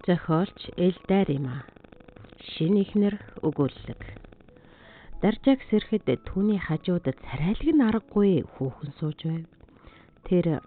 Зохиолч Элдар Има. Шинэ ихнэр өгүүлэг. Даржааг сэрэхэд түүний хажууд царайлаг нь аргагүй хүүхэн сууж байв. Тэр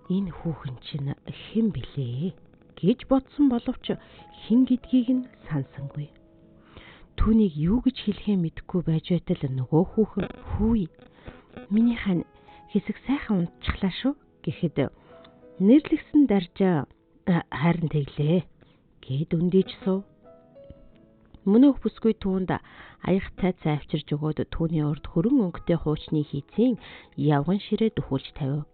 энэ хүүхэн чинь хэн билээ гэж бодсон боловч хэн гэдгийг нь сансангүй. Түүнийг юу гэж хэлэхээ мэдэхгүй байж байтал нөгөө хүүхэн "Хүү, минийхэн хэсэг сайхан унтчихлаа шүү" гэхэд нэрлэгсэн Даржаа "Харин тэглээ" гэд өндийж суув. Мөнөөх бүсгүй түүнд аягтай цай авчирж өгөөд түүний урд хөрөн өнгөтэй хуучны хийцийн явган ширээ дөхүүлж тавив.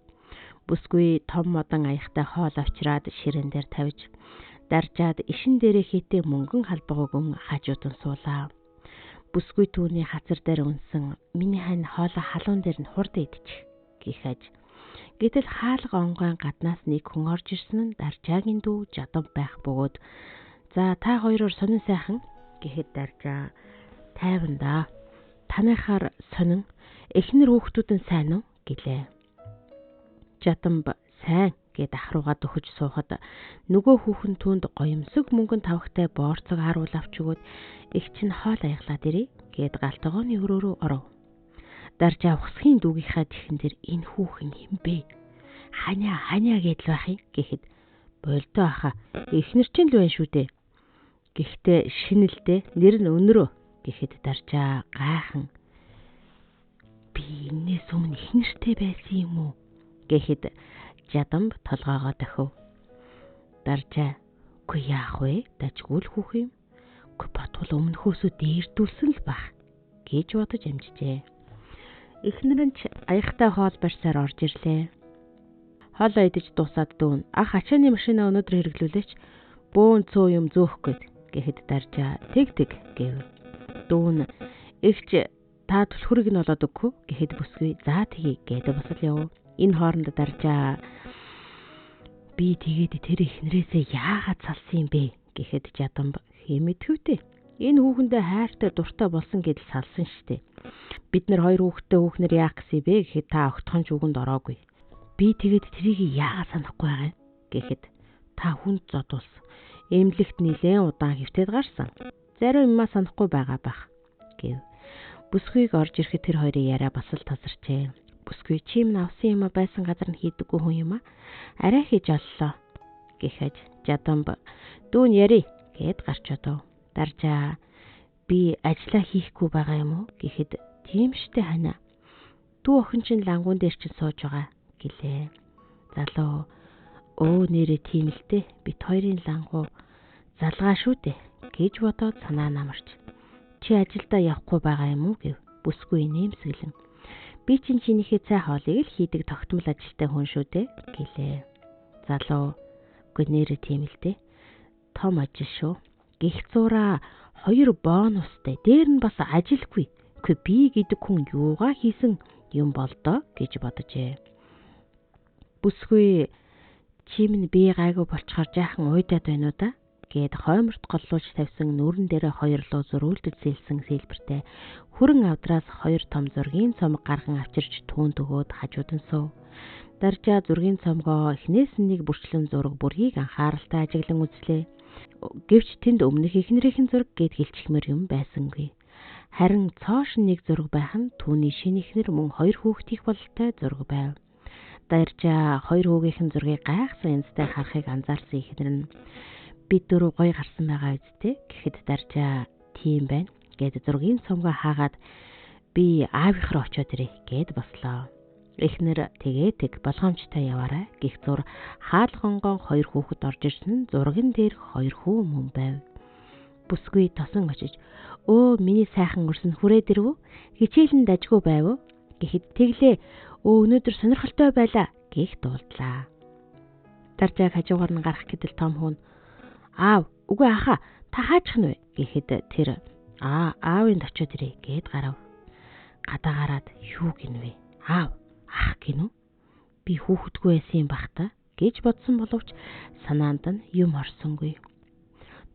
Бүсгүй том модон аягтай хоол авчираад ширээн дээр тавьж Даржаад ишин дээрээ хийтэй мөнгөн халбаг өгөн хажууд нь суулаа. Бүсгүй түүний хазар дээр үнсэн "Миний хань хоолоо халуун дээр нь хурд идчих" гэхэж. Гэтэл хаалга онгойн гаднаас нэг хүн орж ирсэн нь Даржаагийн дүү Жадам байх бөгөөд "За та хоёроор сонин сайхан" гэхэд Даржаа "Тайван да. Таныхаар сонин эхнэр хүүхдүүд нь сайн уу?" гэлээ. Жадамб "Сайн" гэд ахруугаа дөхөж суухад нөгөө хүүхэн түүнд гоёмсог мөнгөн тавхтай боорцог харуул авч өгөөд "Их чинь хоол аяглаад ирээ" гэд галтгооны өрөө рүү оров. Даржаа ухсхийн дүүгийнхаа дэхэн дээр "Энэ хүүхэн хэн бэ? Ханя гэдэл байх юм" гэхэд "Болдоо аха, эхнэр чинь л байна шүү дээ. Гэхдээ шинэлдээ нэр нь Өнөрөө" гэхэд Даржаа гайхан "Би энээс өмнө эхнэртэй байсан юм уу?" гэхэд Жадамб толгоогоо дохив. Даржаа "Үгүй яах вэ? Дажгүй л хүүх юм. Үгүй бодвол өмнөхөөсөө дээрдүүлсэн л байх" гэж бодож амжижээ. Эхнэр нь ч аягтай хоол барьсаар орж ирлээ. Хоолоо идэж дуусаад дүүн "Ах, ачааны машина өнөөдөр хэрэглүүлээч. Бөөн цөө юм зөөх гээд" гэхэд Даржаа "Тэг" гэв. Дүүн "Эгч та түлхүрийг нь олоод өгөх үү?" гэхэд бүсгүй "За тэгье" гэдэг босол яв. Энэ хооронд Даржаа "Би тэгээд тэр эхнэрээсээ яагаад салсан юм бэ?" гэхэд Жадамб "Хэмэдхүүтэй. Энэ хүүхэндээ хайртай дуртай болсон гэдэл салсан штэ. Бид нар хоёр хүүхэдтэй яах гэсэн бэ гэхэд та огтхон ч үгэнд ороогүй. Би тэгээд трийг яагаад санахгүй байгаа юм?" гэхэд "Та хүнд зодуулсан. Эмнэлэгт нилээн удаан хэвтээд гарсан. Зарим юмаа санахгүй байгаа бах" гэв. Бүсгүйг орж ирэхэд тэр хоёрын яриа бас л тасарчээ. Бүсгүй "Чи минь авсан юм байсан газар нь хийдэггүй хүн юм а? Арай хийж оллоо" гэхэд Жадамб "Дүүн яри" гэд гарч одов. Даржаа "Би ажиллаа хийхгүй байгаа юм уу?" гэхэд "Тийм штэ хана. Дүү охин чинь лангуун дээр чинь сууж байгаа" гэлээ. Залуу "Өө нэрээ тийм л дээ. Бит хоёрын лангуу залгаа шүү дээ" гэж бодоод санаа намарч "Чи ажилдаа явахгүй байгаа юм уу?" гэв. Бүсгүй нэмсэглэн "Би чинь чинийхээ цай хоолыг л хийдэг тогтмол ажилтай хүн шүү дээ" гэлээ. Залуу "Үгүй нэрээ тийм л дээ. Том ажил шүү. Гих зураа 2 бонустай. Дээр нь бас ажилгүй. Үгүй би гэдэг хүн юугаа хийсэн юм бол доо" гэж боджээ. Бүсгүй "Чи минь би гайгүй болчхоор жаахан уйдаад байна уу да" гэд хойморт голлуулж тавьсан нүрэн дээрээ 2 луу зөрүүлдэж сэлсэн сэлбэртэй хүрэн авдраас 2 том зургийн цомог гарган авчирч түүнд өгөөд хажууд нь суув. Даржаа зургийн цомгоо эхнээс нь нэг бүрчлэн зураг бүргийг анхааралтай ажиглан үзлээ. Гэвч тэнд өмнөх эхнэрийнхэн зураг гэд хэлчихмээр юм байсангүй. Харин цоош нэг зураг байх нь түүний шинэ эхнэр мөн 2 хүүхдийн бололтой зураг байв. Даржаа 2 хүүгийнхэн зургийг гайхсан янзтай харахыг анзаарсан эхнэр нь "Бид дөрөв гоё гарсан байгаа үсттэй" гэхэд Даржаа "Тийм байна" гэд зургийн цомгоо хаагаад "Би аавынхраа очоод ирье" гэд бослоо. Эхнэр "Тэгээд болгоомжтой яваарай" гэх зур хаалгонгон 2 хүүхэд орж ирсэн нь зурган дээр 2 хүү мөн байв. Бүсгүй тосон очиж "Өө миний сайхан өрсөн хүрээд ирв үү? Хичээлэн дажгүй байв уу?" гэхэд "Тэглээ. Өнөөдөр сонирхолтой байлаа" гэх дуулдлаа. Даржааг хажуугаар нь гарах гэдэл том хүн "Аав, үгүй аха, та хаачих нь вэ?" гэхэд тэр "Аавынд очоод ирье" гэд гарав. Гадаа гараад "Юу гинвэ? Аав, ах гинү? Би хүүхэдгүй байсан юм бах та" гэж бодсон боловч санаанд нь юм орсонгүй.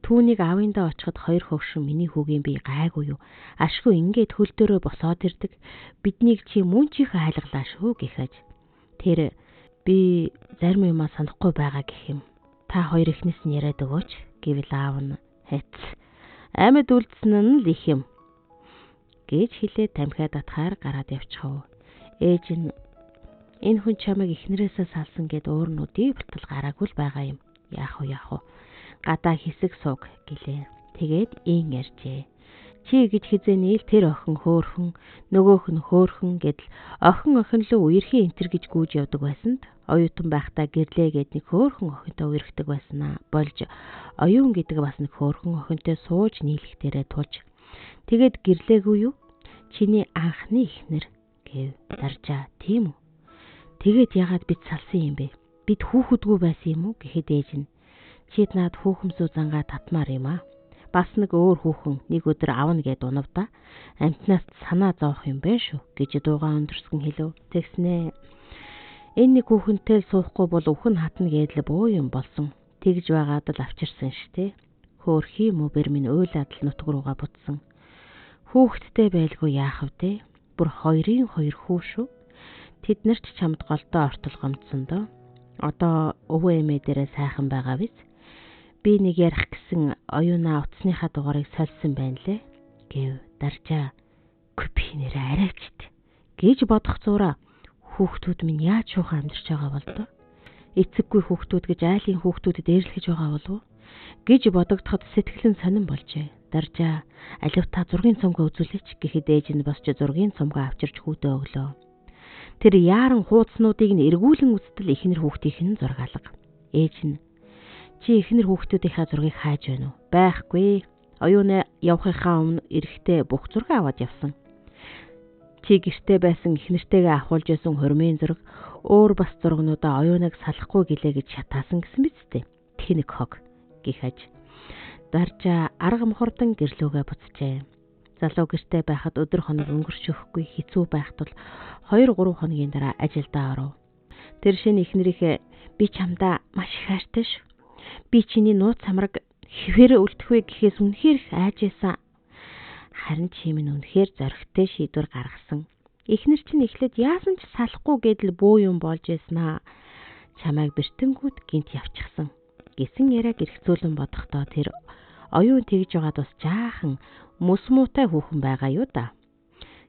Түүнийг аавындаа очиход 2 хөгшин "Миний хүүгийн би гайгүй юу? Ашгүй ингээд хөл дөрөө босоод ирдэг. Биднийг чи мөн чихээ хайлглаа шүү" гэхэж. Тэр "Би зарим юмаа санахгүй байгаа гэх юм. та хоёр ихнээс нь яриад өгөөч гэвэл аав нь хэц. Амьд үлдсэн нь л их юм гэж хэлээд тамхиа татахаар гараад явчихав. Ээж нь энэ хүн чамайг ихнэрээсээ салсан гэд өөр нь өдий болтол гараагүй л байгаа юм. Яах вэ? Гадаа хэсэг сууг гэлээ. Тэгээд ийн ярьжээ. Чи гэж хизээнийл тэр охин хөөхөн, нөгөөх нь хөөхөн гэдэл охин лөө үерхийн энтер гэж гүйж явдаг байсанд оюутан байхдаа гэрлээ гэд нэг хөөхөн охинтой үерхдэг байснаа болж оюун гэдэг бас нэг хөөхөн охинтой сууж нийлэхтэрээ тулж тэгээд гэрлээгүй юу? Чиний анхны ихнэр гэв даржаа. Тийм үү? Тэгээд ягаад бид салсан юм бэ? Бид хүүхэдгүй байсан юм уу гэхэд ээж нь чид наад хүүхэмсүү зангаа татмаар юм аа. Бас нэг өөр хүүхэн нэг өдөр авна гэд унавда. Амтнаас санаа зовох юм бэ шүү гэж дуугаа өндөрсгөн хэлв. Тэгснээ энэ нэг хүүхэнтэй л суухгүй бол өвхөн хатна гэдэл буу юм болсон. Тэгж байгаад л авчирсан штэ. Хөөрхий мөбөр минь уйлаад л нутг руугаа бутсан. Хүүхэдтэй байлгүй яах вэ? Бүр 2-ын 2 хүү шүү. Тэд нар ч чамд голдоо ортол гомдсон доо. Одоо өвөө эмээ дээрээ сайхан байгаа биз? Би нэг ярих гэсэн оюунаа утасныхаа дугаарыг сольсон байна лээ гэв даржаа. Би нэрээ арайчт гэж бодох зураа хүүхдүүд минь яаж шуухан амьдарч байгаа бол доо. Эцэггүй хүүхдүүд гэж айлын хүүхдүүдэд дээрлэж байгаа болов уу гэж бодогдоход сэтгэлэн сонирн болжээ. Даржаа аливта зургийн цомгоо үзүүлээч гэхэд ээж нь босч зургийн цомгоо авчирч хүүдээ өглөө. Тэр яаран хуудснуудыг нь эргүүлэн үзтэл ихнэр хүүхдийнх нь зураг алга. Ээж нь чи ихнэр хүүхдүүдийнхаа зургийг хааж байна уу? Байхгүй. Оюунаа явахынхаа өмнө эрэхтэй бүх зураг аваад явсан. Чи гэртээ байсан ихнэртэйгээ авахулж байсан хормын зураг өөр бас зургнуудаа оюуныг салахгүй гэлээ гэж шатаасан гэсэн биз дээ. Тэнэг хог гихэж. Даржаа арга мохордон гэрлүүгээ буцжээ. Залуу гэртээ байхад өдөр хоног өнгөрч өгөхгүй хэцүү байх тул 2-3 хоногийн дараа ажилдаа оров. Тэр шинэ ихнэрийнхээ би чамдаа маш их хайртай шүү. Би чиний нууц самраг хэвээр үлдэх вэ гэхээс үнэхээр их айжсэн. Харин чи минь үнэхээр зоригтой шийдвэр гаргасан. Эхнэр чинь эхлээд яасан ч салахгүй гэдэл буу юм болж яснаа. Чамайг бэртэнгүүд гинт явчихсан. Гэсэн яриаг эргцүүлэн бодохдоо тэр оюун тэгж байгаад бас жаахан мөс муутай хүүхэн байгаа юу да.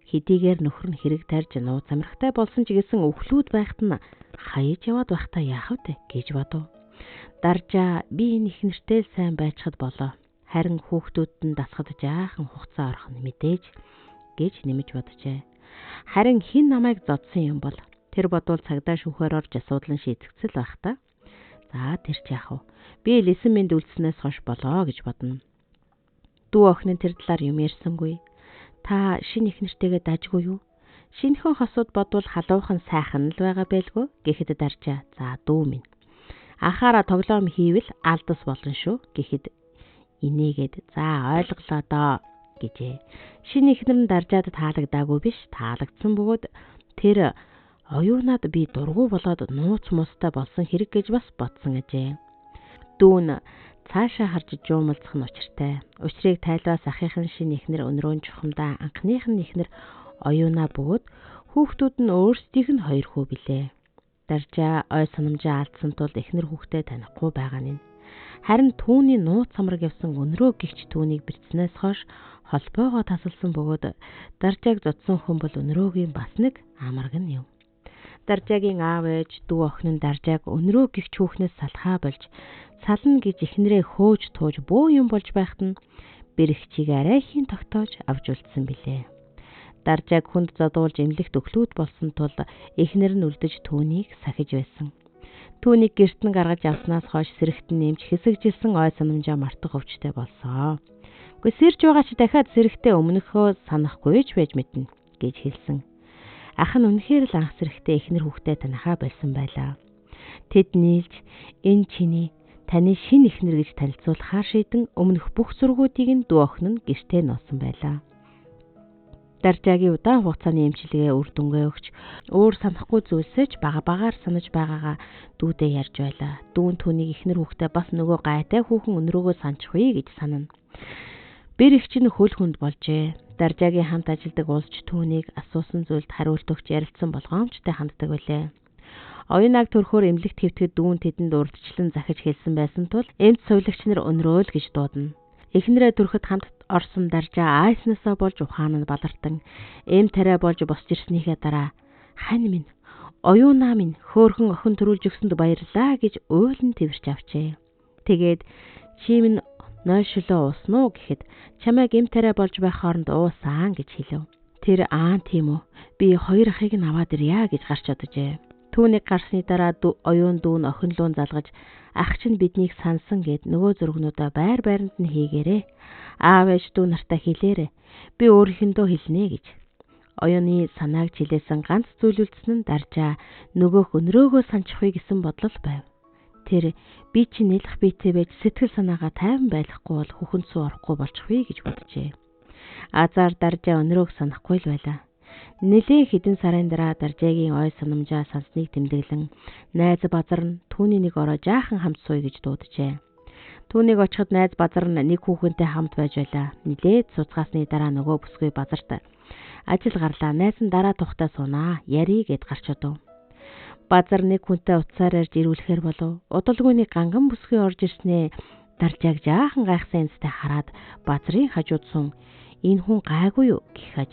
Хэдийгээр нөхөр нь хэрэг тарьж нууц амрахтай болсон ч гэсэн өвхлүүд байхад нь хаяж яваад байхдаа яах вэ гэж бодов. Даржаа би энэ ихнэртэй сайн байцхад болоо. Харин хүүхдүүд нь дасгад жаахан хугацаа орох нь мэдээж гэж нэмэж боджээ. Харин хин намайг зодсон юм бол тэр бодвол цагдаа шүүхээр орж асуудал нь шийдэгцэл байх та. За тэр ч яах вэ? Би лисэн минь үлдснээс хойш болоо гэж бодно. Дүү охин нь тэр талаар юм ярьсангүй. Та шинэ ихнэртэйгээ дажгүй юу? Шинэхэн хосууд бодвол халуухан сайхан л байгаа байлгүй гэхэд даржаа. За дүү минь. Ахаараа тоглоом хийвэл алдас болно шүү гэхэд инээгээд за ойлголоо доо гэжээ. Шинэ ихнэр нь даржаад таалагдаагүй биш, таалагдсан бөгөөд тэр оюунаад би дургу болоод нууц мустай болсон хэрэг гэж бас бодсон ажээ. Дүүн цаашаа харж жуумалцах нь учиртай. Учрыг тайлбаас ахихын шинэ ихнэр өнрөөн чухамдаа анхных нь ихнэр оюунаа бөгөөд хүүхдүүд нь өөрсдийнх нь 2 хүү билээ. Даржаа ой санамжаа алдсан тул ихнэр хүүхдээ танихгүй байгаа нь. Харин түүний нууц самраг явсан өнрөө гихч түүнийг бэрцснээс хойш холбоогоо тасалсан бөгөөд даржааг зодсон хүн бол өнрөөгийн бас нэг амарг нь юм. Даржаагийн аав ээж дүү охин нь даржааг өнрөө гихч хүүхнээс салхаа болж сална гэж ихнэрээ хөөж тууж буу юм болж байхад нь бэрхчийг арайхийн тогтоож авч үлдсэн билээ. Даржааг хүнд задуулж эмнэлэгт өглүүд болсон тул эхнэр нь үлдэж түүнийг сахиж байсан. Түүнийг гэрт нь гаргаж авснаас хойш сэрэгтэн нэмж хэсэгжилсэн ой санамжаа мартах өвчтэй болсон. Гэхдээ сэрж байгаа ч дахиад сэрэгтээ өмнөхөө санахгүй ч байж мэднэ гэж хэлсэн. Ах нь үнэхээр л анх сэрэгтээ эхнэр хүүхдээ танихаа болсон байлаа. Тэд нийлж энэ чиний таны шинэ эхнэр гэж танилцуулахаар шийдэн өмнөх бүх зургуудыг нь дүү охин нь гэртээ нуусан байлаа. Даржаагийн удаан хугацааны эмчилгээ үр дүнгээ өгч өөр санахгүй зүйлсэж багаар санаж байгаагаа дүүдээ ярьж байлаа. Дүүн түүнийг эхнэр хүүхдээ бас нөгөө гайтай хүүхэн өнрөөгөө санчих вэ гэж санана. Бэр их чинь хөл хүнд болжээ. Даржаагийн хамт ажилладаг уулч түүнийг асуусан зүйлд хариулт өгч ярилцсан болгоомжтой ханддаг байлээ. Оюунаг төрхөөр эмнэлэгт хэвтгэд дүүн тэдэнд урдчлан захиж хэлсэн байсан тул эмч сувилагч нар өнрөөл гэж дуудана. Эхнэрээ төрөхөд хамт орсон Даржаа айснасаа болж ухаан нь балартан эм тариа болж босч ирснийхээ дараа хань минь оюунаа минь хөөхөн охин төрүүлж өгсөнд баярлаа гэж уйлан тэрч авчээ. Тэгээд чи минь нойшлоо уусан уу гэхэд чамайг эм тариа болж байх хооронд уусан гэж хэлв. Тэр тийм үү би хоёр ахыг нь аваад ирье гэж гарч оджээ. Түүнийг гарсны дараа оюун дүүн охин луун залгаж ах чинь биднийг сансан гэд нөгөө зургнуудаа байр байранд нь хийгээрээ. Аав ээж дүү нартай хэлээрээ. Би өөрийнхөндөө хэлнэ гэж. Оюуны санааг чилээсэн ганц зүйл үлдсэн нь Даржаа нөгөөх өнрөөгөө санчихвэ гэсэн бодлол байв. Тэр би чи нэлэх биетэй байж сэтгэл санаагаа тайван байлгахгүй бол хүхэнд суу орохгүй болчихвэ гэж боджээ. Азар Даржаа өнрөөг санахгүй л байлаа. Нэлийн хэдэн сарын дараа Даржаагийн ой санамжаа сансныг тэмдэглэн найз Базар нь түүний нэг ороо жаахан хамт сууя гэж дууджээ. Түүнийг очиход найз Базар нь нэг хүүхэнтэй хамт байж байлаа. Нилээд суцгаасны дараа нөгөө бүсгүй Базарт ажил гарлаа. Найз нь дараа тухтай суунаа. Яри гэд гарч одов. Базар нэг хүнтэй утсаар ярьж ирүүлэхээр болов. Удалгүй нэг ганган бүсгүй орж ирснээ Даржааг жаахан гайхсан эцтэй хараад Базарын хажууд сун энэ хүн гайгүй юу гэхэж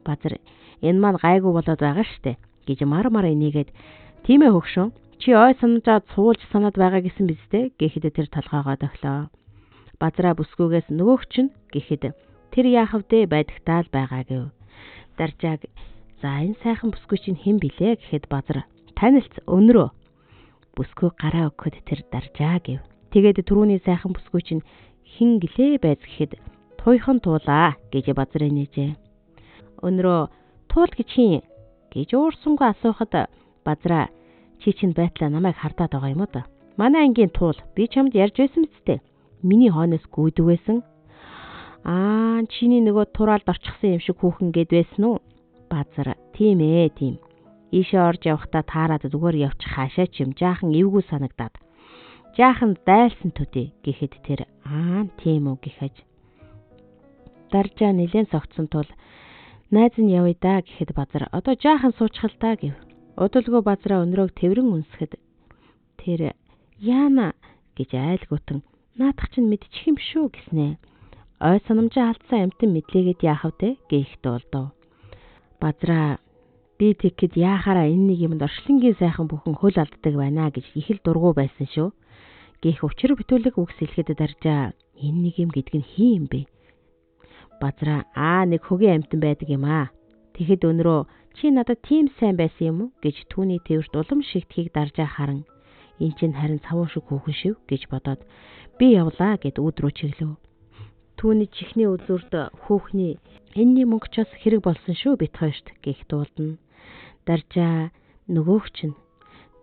Базар энэ маань гайгүй болоод байгаа штэ гэж мар инээгээд тийм ээ хөгшөө чи ой санамжаад суулж санаад байгаа гэсэн биз дээ гэхэд тэр толгоогоо дохлоо. Базараа бүсгүйгээс нөгөөх чинь гэхэд тэр яах вэ байдагтаа л байгаа гэв. Даржааг за энэ сайхан бүсгүй чинь хэн билээ гэхэд Базар танилц өнрөө бүсгүй гараа өгөхөд тэр Даржаа гэв. Тэгээд түрүүний сайхан бүсгүй чинь хэн гэлээ байз гэхэд туйхан туулаа гэж Базар инээжээ. Өнрөө туул гэж хин гэж уурсангүй асуухад Базараа чи чинь байтлаа намайг хардаад байгаа юм уу да? Манай ангийн туул би чамд ярьж байсан биз дээ. Миний хойноос гүйдэг байсан. Чиний нөгөө тураалд орчихсан юм шиг хүүхэн гээд байсан уу? Базар тийм ээ тийм. Ийшээ орж явахдаа таарад зүгээр явчих хаашаа ч юм жаахан эвгүй санагдаад. Жаахан дайлсан төдий гэхэд тэр тийм үү гэхэж. Даржаа нэлээд согтсон тул найз нь явъя да гэхэд Базар одоо жаахан суучихал да гэв. Удалгүй Базараа өнрөөг тэврэн үнсгэд тэр яана гэж айлгуутан наадах чинь мэдчих юм шүү гэснэ. Ой санамжаа алдсан амтан мэдлээгээд яах вэ гэхт болдов. Базараа би тэгэхэд яахаараа энэ нэг юмд оршлонгийн сайхан бүхэн хөл алддаг байна гэж их л дургу байсан шүү. Гэх учир битүүлэг үгс хэлэхэд Даржаа энэ нэг юм гэдэг нь хин юм бэ? Базараа нэг хөгийн амтан байдаг юм аа. Тэгэхэд өнрөө чи надад тийм сайн байсан юм уу гэж түүний тэрт улам шигтхийг Даржаа харан энэ чинь харин савуу шиг хүүхэн шив гэж бодоод би явлаа гэд үүд рүү чиглэв. Түүний чихний үзүүрд хүүхний энэний мөнгө ч бас хэрэг болсон шүү бит хоёрт гэх дуулна. Даржаа нөгөөх чинь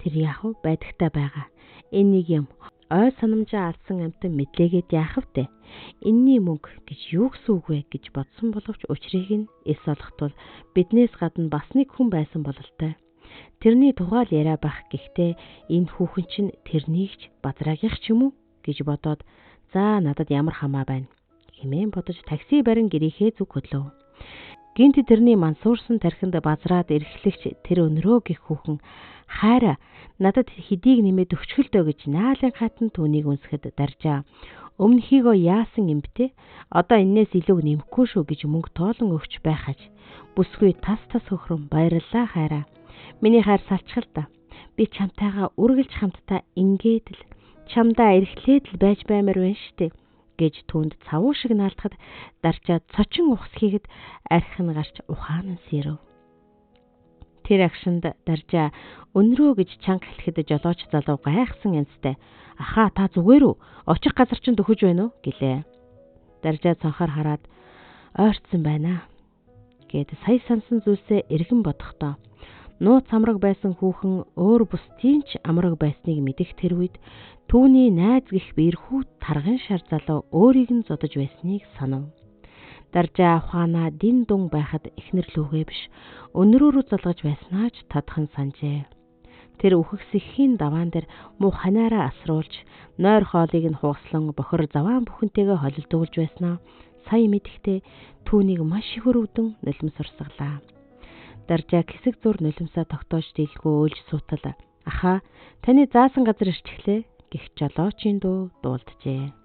тэр яах вэ байдагтаа байгаа. Энэ нэг юм ой санамжаа алдсан амтан мэдлээгээд яах вэ? Энэний мөнгө гэж юу гэсэн үг вэ гэж бодсон боловч учрыг нь эс олохдол биднээс гадна бас нэг хүн байсан бололтой. Тэрний тухайл яриа байх гэхдээ энэ хүүхэн чинь тэрнийг ч Базраагийнх ч юм уу гэж бодоод за надад ямар хамаа байна хэмээн бодож такси барин гэрийнхээ зүг хөдлөв. Гинт тэрний мансуурсан тархинд Базраад эрхлэгч тэр өнрөө гих хүүхэн хайраа надад хэдийг нэмээд өгчгөлдөө гэж наалын хатан түүнийг үнсгэд Даржаа өмнөхийгөө яасан юм бэ? Одоо энээс илүү нэмэхгүй шүү гэж мөнгө тоолон өгч байхаж бүсгүй тас хөхрөн баярлалаа хайраа. Миний хайр салчхал та. Би чамтайгаа үргэлж хамтдаа ингээд л чамдаа эрхлээд л байж баймаар байна штэ гэж түүнд цавуу шиг наалтахад Даржаа цочин ухс хийгээд архин гарч ухаан нь сэрв. Тэр агшинд Даржаа өнрөө гэж чанга хэлэхэд жолооч залуу гайхсан янзтай ахаа та зүгээр үү? Очих газар чинь төхөж байна уу гэлээ. Даржаа цанхаар хараад ойрцсон байна гэд сая сансан зүйлсээ эргэн бодохдоо нууц амраг байсан хүүхэн өөр бусдын ч амраг байсныг мэдэх тэр үед түүний найз гих биерхүү тарган шар залуу өөрийг нь зодож байсныг санав. Даржаа ухаанаа дин дун байхад эхнэр лүүгээ биш өнрөөрөө залгаж байснаа ч тадхан санджээ. Тэр үхэгсэхийн даваан дээр муу ханаараа асруулж нойр хоолыг нь хугаслан бохор заваан бүхэнтэйгээ холилдуулж байснаа сая мэдэхдээ түүнийг маш их өрөвдөн нулимс урсгалаа. Даржаа хэсэг зур нулимсаа тогтоож дийлгүй өөлж суутал Ахаа, таны заасан газар ирчихлээ гэх жолоочийн дуу дуулджээ.